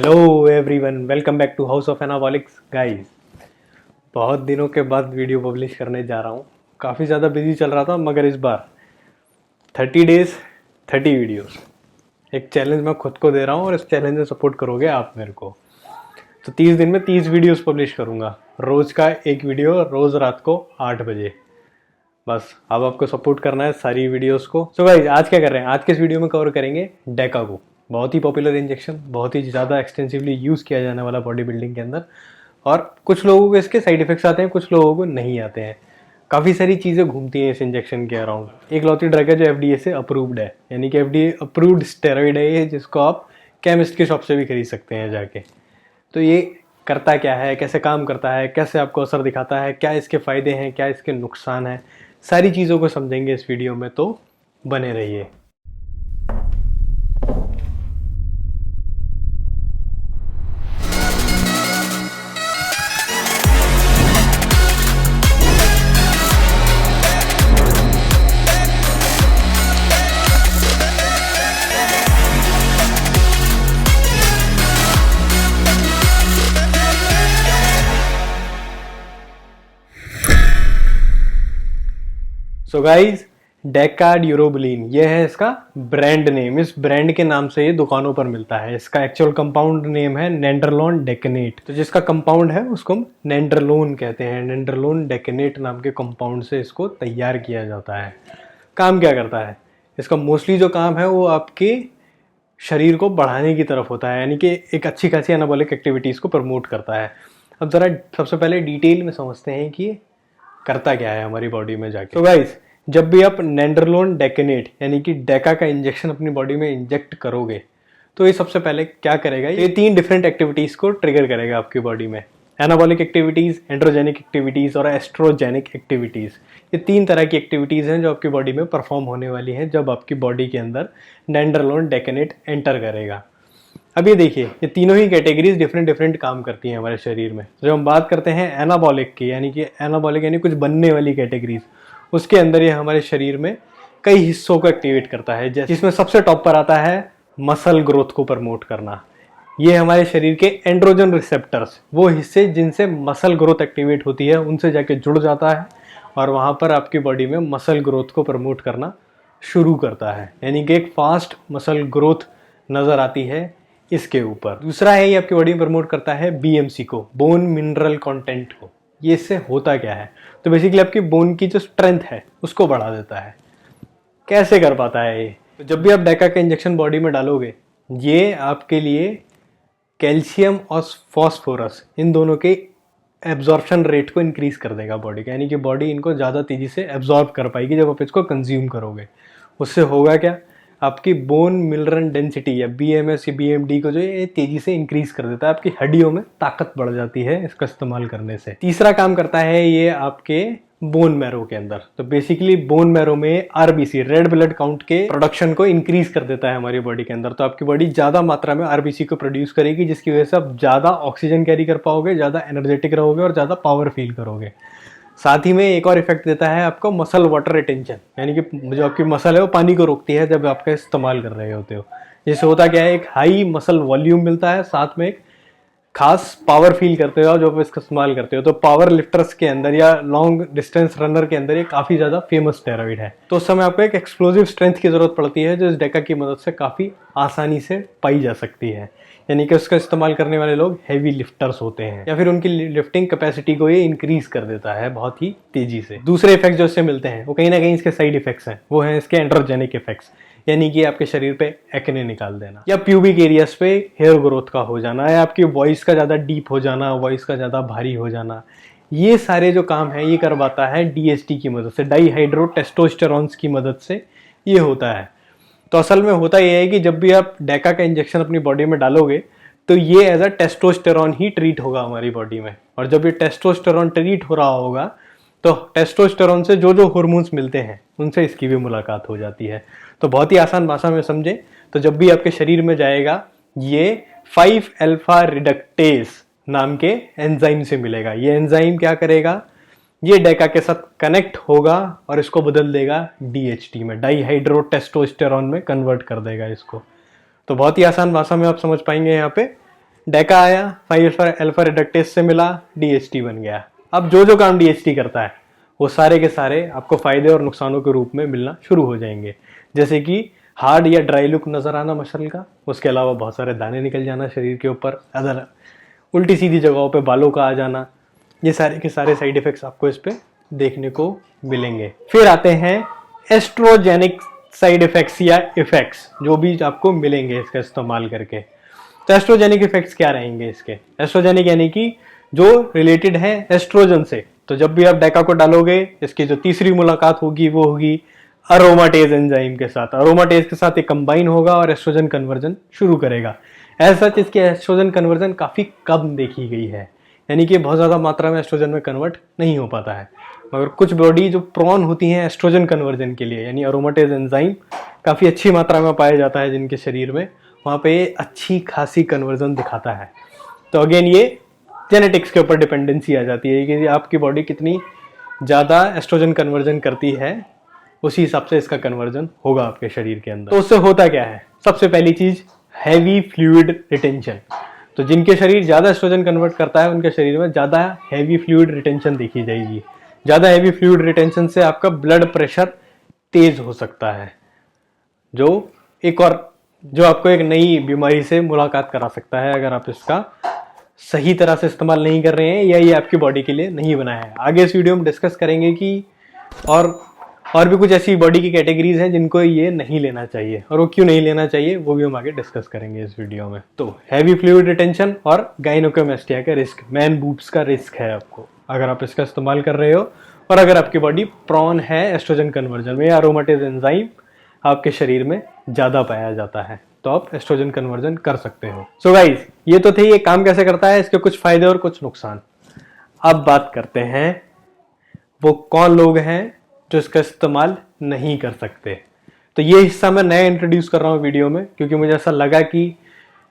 Hello everyone, welcome back to House of Anabolics guys. बहुत दिनों के बाद वीडियो पब्लिश करने जा रहा हूँ। काफ़ी ज़्यादा बिजी चल रहा था, मगर इस बार 30 डेज 30 वीडियोस एक चैलेंज मैं खुद को दे रहा हूँ और इस चैलेंज में सपोर्ट करोगे आप मेरे को। तो 30 दिन में 30 वीडियोस पब्लिश करूँगा, रोज़ का एक वीडियो, रोज़ रात को 8 बजे। बस अब आपको सपोर्ट करना है सारी वीडियोस को। सो गाइस, आज क्या कर रहे हैं? आज के इस वीडियो में कवर करेंगे डेका को। बहुत ही पॉपुलर इंजेक्शन, बहुत ही ज़्यादा एक्सटेंसिवली यूज़ किया जाने वाला बॉडी बिल्डिंग के अंदर। और कुछ लोगों को इसके साइड इफेक्ट्स आते हैं, कुछ लोगों को नहीं आते हैं। काफ़ी सारी चीज़ें घूमती हैं इस इंजेक्शन के अराउंड। एक लौती ड्रग है जो FDA से अप्रूव्ड है, यानी कि FDA अप्रूव्ड स्टेरॉइड है ये, जिसको आप केमिस्ट के शॉप से भी खरीद सकते हैं जाके। तो ये करता क्या है, कैसे काम करता है, कैसे आपको असर दिखाता है, क्या इसके फ़ायदे हैं, क्या इसके नुकसान हैं, सारी चीज़ों को समझेंगे इस वीडियो में, तो बने रहिए। सो गाइज, डेका ड्यूरोबिलीन ये है इसका ब्रांड नेम। इस ब्रांड के नाम से ये दुकानों पर मिलता है। इसका एक्चुअल कंपाउंड नेम है नेंडरलोन डेकेनेट। तो जिसका कंपाउंड है उसको हम नेंडरलोन कहते हैं। नेंडरलोन डेकेनेट नाम के कंपाउंड से इसको तैयार किया जाता है। काम क्या करता है इसका? मोस्टली जो काम है वो आपके शरीर को बढ़ाने की तरफ होता है, यानी कि एक अच्छी खासी एनाबॉलिक एक्टिविटीज़ को प्रमोट करता है। अब ज़रा सबसे पहले डिटेल में समझते हैं कि करता क्या है हमारी बॉडी में जाके। तो गाइस, जब भी आप नेंडरलोन डेकेनेट यानी कि डेका का इंजेक्शन अपनी बॉडी में इंजेक्ट करोगे तो ये सबसे पहले क्या करेगा, ये 3 डिफरेंट एक्टिविटीज़ को ट्रिगर करेगा आपकी बॉडी में। एनाबॉलिक एक्टिविटीज़, एंड्रोजेनिक एक्टिविटीज़ और एस्ट्रोजेनिक एक्टिविटीज़। ये 3 तरह की एक्टिविटीज़ हैं जो आपकी बॉडी में परफॉर्म होने वाली हैं जब आपकी बॉडी के अंदर नेंडरलोन डेकेनेट एंटर करेगा। अब ये देखिए, ये तीनों ही कैटेगरीज डिफरेंट डिफरेंट काम करती हैं हमारे शरीर में। जब हम बात करते हैं एनाबॉलिक की, यानी कि एनाबॉलिक यानी कुछ बनने वाली कैटेगरीज, उसके अंदर ये हमारे शरीर में कई हिस्सों को एक्टिवेट करता है, जिसमें सबसे टॉप पर आता है मसल ग्रोथ को प्रमोट करना। ये हमारे शरीर के एंड्रोजन रिसेप्टर्स, वो हिस्से जिनसे मसल ग्रोथ एक्टिवेट होती है, उनसे जाके जुड़ जाता है और वहाँ पर आपकी बॉडी में मसल ग्रोथ को प्रमोट करना शुरू करता है, यानी कि एक फास्ट मसल ग्रोथ नज़र आती है इसके ऊपर। दूसरा है, ये आपकी बॉडी में प्रमोट करता है BMC को, बोन मिनरल कंटेंट को। ये इससे होता क्या है? तो बेसिकली आपकी बोन की जो स्ट्रेंथ है उसको बढ़ा देता है। कैसे कर पाता है ये? तो जब भी आप डेका का इंजेक्शन बॉडी में डालोगे, ये आपके लिए कैल्शियम और फॉस्फोरस, इन दोनों के एब्जॉर्प्शन रेट को इंक्रीज कर देगा बॉडी का, यानी कि बॉडी इनको ज़्यादा तेज़ी से एब्जॉर्ब कर पाएगी जब आप इसको कंज्यूम करोगे। उससे होगा क्या? आपकी बोन मिनरल डेंसिटी या BMS या BMD को जो ये तेजी से इंक्रीज कर देता है। आपकी हड्डियों में ताकत बढ़ जाती है इसका इस्तेमाल करने से। तीसरा काम करता है ये आपके बोन मैरो के अंदर। तो बेसिकली बोन मैरो में RBC, रेड ब्लड काउंट के प्रोडक्शन को इंक्रीज कर देता है हमारी बॉडी के अंदर। तो आपकी बॉडी ज़्यादा मात्रा में RBC को प्रोड्यूस करेगी, जिसकी वजह से आप ज़्यादा ऑक्सीजन कैरी कर पाओगे, ज़्यादा एनर्जेटिक रहोगे और ज़्यादा पावर फील करोगे। साथ ही में एक और इफेक्ट देता है आपको मसल वाटर रिटेंशन, यानी कि जो आपकी मसल है वो पानी को रोकती है जब आपका इस्तेमाल कर रहे होते हो। जिससे होता क्या है, एक हाई मसल वॉल्यूम मिलता है, साथ में एक खास पावर फील करते हो जब आप इसका इस्तेमाल करते हो। तो पावर लिफ्टर्स के अंदर या लॉन्ग डिस्टेंस रनर के अंदर ये काफ़ी ज़्यादा फेमस स्टेरॉइड है। तो उस समय आपको एक एक्सप्लोजिव स्ट्रेंथ की ज़रूरत पड़ती है, जो इस डेका की मदद से काफ़ी आसानी से पाई जा सकती है। यानी कि उसका इस्तेमाल करने वाले लोग हैवी लिफ्टर्स होते हैं, या फिर उनकी लिफ्टिंग कैपेसिटी को ये इंक्रीज कर देता है बहुत ही तेजी से। दूसरे इफेक्ट जो इससे मिलते हैं वो कहीं ना कहीं इसके साइड इफेक्ट्स हैं। वो हैं इसके एंड्रोजेनिक इफेक्ट्स, यानी कि आपके शरीर पे एक्ने निकाल देना, या प्यूबिक एरियाज पे हेयर ग्रोथ का हो जाना, या आपकी वॉइस का ज़्यादा डीप हो जाना, वॉइस का ज़्यादा भारी हो जाना। ये सारे जो काम है ये करवाता है DHT की मदद से, डाईहाइड्रो टेस्टोस्टेरॉन्स की मदद से ये होता है। तो असल में होता यह है कि जब भी आप डेका का इंजेक्शन अपनी बॉडी में डालोगे तो ये एज अ टेस्टोस्टेरॉन ही ट्रीट होगा हमारी बॉडी में। और जब ये टेस्टोस्टेरॉन ट्रीट हो रहा होगा तो टेस्टोस्टेरॉन से जो जो हार्मोन्स मिलते हैं उनसे इसकी भी मुलाकात हो जाती है। तो बहुत ही आसान भाषा में समझें तो जब भी आपके शरीर में जाएगा ये 5-अल्फा रिडक्टेस नाम के एंजाइम से मिलेगा। ये एंजाइम क्या करेगा, ये डेका के साथ कनेक्ट होगा और इसको बदल देगा DHT में, डाईहाइड्रो टेस्टोस्टेरॉन में कन्वर्ट कर देगा इसको। तो बहुत ही आसान भाषा में आप समझ पाएंगे यहाँ पे। डेका आया, 5 अल्फा रिडक्टेज से मिला, DHT बन गया। अब जो जो काम DHT करता है वो सारे के सारे आपको फायदे और नुकसानों के रूप में मिलना शुरू हो जाएंगे, जैसे कि हार्ड या ड्राई लुक नजर आना मसल का, उसके अलावा बहुत सारे दाने निकल जाना शरीर के ऊपर, अदर उल्टी सीधी जगहों पे बालों का आ जाना, ये सारे के सारे साइड इफेक्ट्स आपको इस पे देखने को मिलेंगे। फिर आते हैं एस्ट्रोजेनिक साइड इफेक्ट्स या इफेक्ट्स जो भी आपको मिलेंगे इसका इस्तेमाल करके। तो एस्ट्रोजेनिक इफेक्ट्स क्या रहेंगे इसके? एस्ट्रोजेनिक यानी कि जो रिलेटेड है एस्ट्रोजन से। तो जब भी आप डेका को डालोगे, इसकी जो तीसरी मुलाकात होगी वो होगी अरोमाटेज एंजाइम के साथ। अरोमाटेज के साथ ये कंबाइन होगा और एस्ट्रोजन कन्वर्जन शुरू करेगा। ऐसा सच इसकी एस्ट्रोजन कन्वर्जन काफ़ी कम देखी गई है, यानी कि बहुत ज़्यादा मात्रा में एस्ट्रोजन में कन्वर्ट नहीं हो पाता है। मगर कुछ बॉडी जो प्रोन होती हैं एस्ट्रोजन कन्वर्जन के लिए, यानी अरोमाटेज एंजाइम काफ़ी अच्छी मात्रा में पाया जाता है जिनके शरीर में, वहाँ पे अच्छी खासी कन्वर्जन दिखाता है। तो अगेन ये जेनेटिक्स के ऊपर डिपेंडेंसी आ जाती है कि आपकी बॉडी कितनी ज़्यादा एस्ट्रोजन कन्वर्जन करती है, उसी हिसाब से इसका कन्वर्जन होगा आपके शरीर के अंदर। तो उससे होता क्या है? सबसे पहली चीज़ हैवी फ्लूइड रिटेंशन। तो जिनके शरीर ज़्यादा एस्ट्रोजन कन्वर्ट करता है उनके शरीर में ज़्यादा हैवी फ्लूइड रिटेंशन देखी जाएगी। ज़्यादा हैवी फ्लूइड रिटेंशन से आपका ब्लड प्रेशर तेज हो सकता है, जो आपको एक नई बीमारी से मुलाकात करा सकता है अगर आप इसका सही तरह से इस्तेमाल नहीं कर रहे हैं या ये आपकी बॉडी के लिए नहीं बना है। आगे इस वीडियो में डिस्कस करेंगे कि और भी कुछ ऐसी बॉडी की कैटेगरीज हैं जिनको ये नहीं लेना चाहिए और वो क्यों नहीं लेना चाहिए, वो भी हम आगे डिस्कस करेंगे इस वीडियो में। तो हैवी फ्लूइड रिटेंशन और गाइनोकोमेस्टिया का रिस्क, मैन बूब्स का रिस्क है आपको अगर आप इसका इस्तेमाल कर रहे हो, और अगर आपकी बॉडी प्रॉन है एस्ट्रोजन कन्वर्जन में या अरोमाटेज एंजाइम आपके शरीर में ज़्यादा पाया जाता है, तो आप एस्ट्रोजन कन्वर्जन कर सकते हो। सो गाइस, ये तो थे ये काम कैसे करता है, इसके कुछ फायदे और कुछ नुकसान। अब बात करते हैं वो कौन लोग हैं जो इसका इस्तेमाल नहीं कर सकते। तो ये हिस्सा मैं नया इंट्रोड्यूस कर रहा हूँ वीडियो में, क्योंकि मुझे ऐसा लगा कि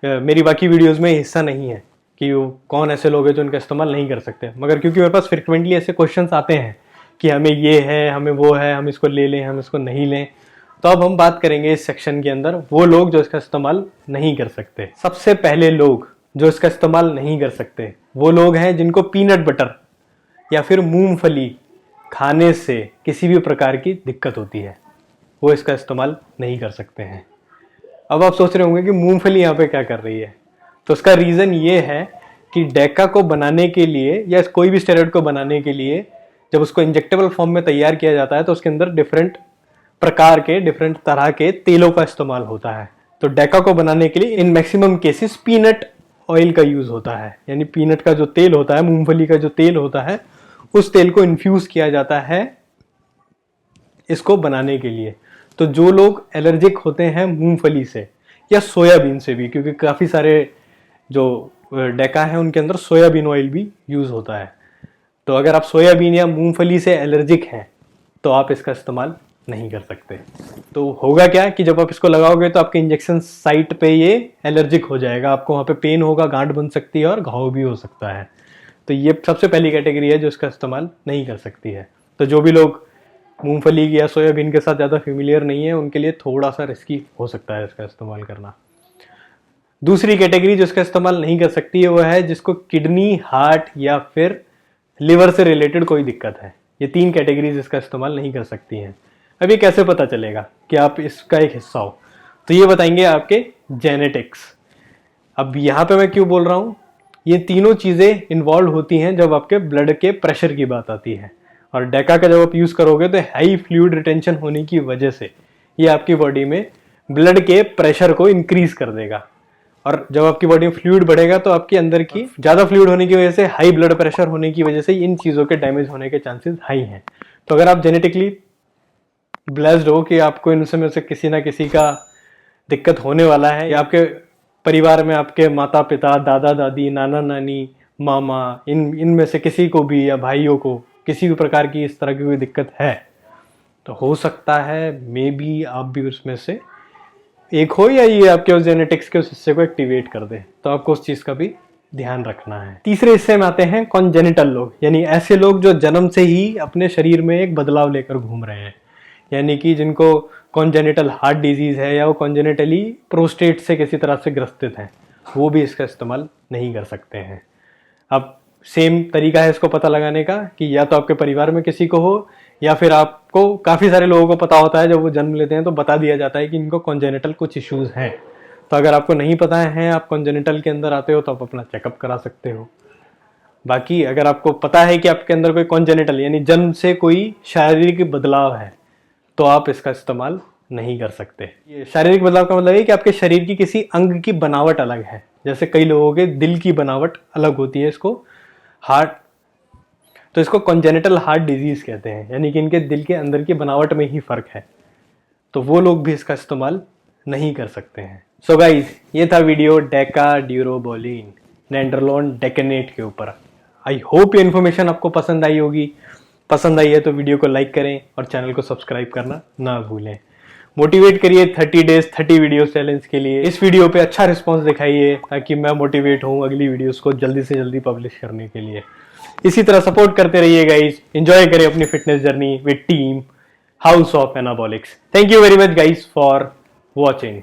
मेरी बाकी वीडियोस में हिस्सा नहीं है कि वो कौन ऐसे लोग हैं जो इनका इस्तेमाल नहीं कर सकते। मगर क्योंकि मेरे पास फ्रिक्वेंटली ऐसे क्वेश्चंस आते हैं कि हमें ये है, हमें वो है, हम इसको ले लें, हम इसको नहीं लें, तो अब हम बात करेंगे इस सेक्शन के अंदर वो लोग जो इसका इस्तेमाल नहीं कर सकते। सबसे पहले लोग जो इसका इस्तेमाल नहीं कर सकते वो लोग हैं जिनको पीनट बटर या फिर मूंगफली खाने से किसी भी प्रकार की दिक्कत होती है, वो इसका इस्तेमाल नहीं कर सकते हैं। अब आप सोच रहे होंगे कि मूंगफली यहाँ पे क्या कर रही है, तो उसका रीज़न ये है कि डेका को बनाने के लिए या कोई भी स्टेरॉइड को बनाने के लिए जब उसको इंजेक्टेबल फॉर्म में तैयार किया जाता है तो उसके अंदर डिफरेंट तरह के तेलों का इस्तेमाल होता है। तो डेका को बनाने के लिए in maximum cases peanut oil का यूज होता है, यानी पीनट का जो तेल होता है, मूंगफली का जो तेल होता है, उस तेल को इन्फ्यूज किया जाता है इसको बनाने के लिए। तो जो लोग एलर्जिक होते हैं मूंगफली से या सोयाबीन से भी, क्योंकि काफ़ी सारे जो डेका है उनके अंदर सोयाबीन ऑयल भी यूज़ होता है, तो अगर आप सोयाबीन या मूंगफली से एलर्जिक हैं तो आप इसका इस्तेमाल नहीं कर सकते। तो होगा क्या कि जब आप इसको लगाओगे तो आपके इंजेक्शन साइट पे ये एलर्जिक हो जाएगा, आपको वहाँ पे पेन होगा, गांठ बन सकती है और घाव भी हो सकता है। तो ये सबसे पहली कैटेगरी है जो इसका इस्तेमाल नहीं कर सकती है। तो जो भी लोग मूंगफली या सोयाबीन के साथ ज़्यादा फेमिलियर नहीं है उनके लिए थोड़ा सा रिस्की हो सकता है इसका इस्तेमाल करना। दूसरी कैटेगरी जो इसका इस्तेमाल नहीं कर सकती है वो है जिसको किडनी, हार्ट या फिर लिवर से रिलेटेड कोई दिक्कत है। ये 3 कैटेगरीज इसका इस्तेमाल नहीं कर सकती हैं। अब ये कैसे पता चलेगा कि आप इसका एक हिस्सा हो? तो ये बताएंगे आपके जेनेटिक्स। अब यहाँ पे मैं क्यों बोल रहा हूँ, ये तीनों चीज़ें इन्वॉल्व होती हैं जब आपके ब्लड के प्रेशर की बात आती है। और डेका का जब आप यूज़ करोगे तो हाई फ्लूइड रिटेंशन होने की वजह से ये आपकी बॉडी में ब्लड के प्रेशर को इंक्रीज कर देगा, और जब आपकी बॉडी में फ्लूइड बढ़ेगा तो आपके अंदर की ज़्यादा फ्लूइड होने की वजह से, हाई ब्लड प्रेशर होने की वजह से इन चीज़ों के डैमेज होने के चांसेस हाई हैं। तो अगर आप जेनेटिकली ब्लेस्ड हो कि आपको इनसे में से किसी ना किसी का दिक्कत होने वाला है, या आपके परिवार में आपके माता पिता, दादा दादी, नाना नानी, मामा, इनमें से किसी को भी या भाइयों को किसी भी प्रकार की इस तरह की कोई दिक्कत है, तो हो सकता है मे बी आप भी उसमें से एक हो, या ये आपके उस जेनेटिक्स के उस हिस्से को एक्टिवेट कर दे। तो आपको उस चीज़ का भी ध्यान रखना है। तीसरे हिस्से में आते हैं कॉन्जेनिटल लोग, यानी ऐसे लोग जो जन्म से ही अपने शरीर में एक बदलाव लेकर घूम रहे हैं, यानी कि जिनको कॉन्जेनिटल हार्ट डिजीज़ है या वो कॉन्जेनिटली प्रोस्टेट से किसी तरह से ग्रस्तित हैं। वो भी इसका इस्तेमाल नहीं कर सकते हैं। अब सेम तरीका है इसको पता लगाने का कि या तो आपके परिवार में किसी को हो, या फिर आपको काफ़ी सारे लोगों को पता होता है, जब वो जन्म लेते हैं तो बता दिया जाता है कि इनको कॉन्जेनिटल कुछ इश्यूज़ हैं। तो अगर आपको नहीं पता है, आप कॉन्जेनिटल के अंदर आते हो, तो आप अपना चेकअप करा सकते हो। बाकी अगर आपको पता है कि आपके अंदर कोई कॉन्जेनिटल यानी जन्म से कोई शारीरिक बदलाव है, तो आप इसका इस्तेमाल नहीं कर सकते। ये शारीरिक बदलाव का मतलब है कि आपके शरीर की किसी अंग की बनावट अलग है। जैसे कई लोगों के दिल की बनावट अलग होती है, इसको हार्ट, तो इसको कॉन्जेनिटल हार्ट डिजीज कहते हैं, यानी कि इनके दिल के अंदर की बनावट में ही फर्क है, तो वो लोग भी इसका इस्तेमाल नहीं कर सकते हैं। सो गाइस, ये था वीडियो डेकाड्यूरोबोलिन नेंडरलॉन डेकेनेट के ऊपर। आई होप ये इन्फॉर्मेशन आपको पसंद आई होगी। पसंद आई है तो वीडियो को लाइक करें और चैनल को सब्सक्राइब करना ना भूलें। मोटिवेट करिए 30 डेज 30 वीडियोस चैलेंज के लिए। इस वीडियो पे अच्छा रिस्पांस दिखाइए ताकि मैं मोटिवेट हूँ अगली वीडियोस को जल्दी से जल्दी पब्लिश करने के लिए। इसी तरह सपोर्ट करते रहिए गाइस। एंजॉय करें अपनी fitness journey with team house of anabolics. Thank you very much guys for watching.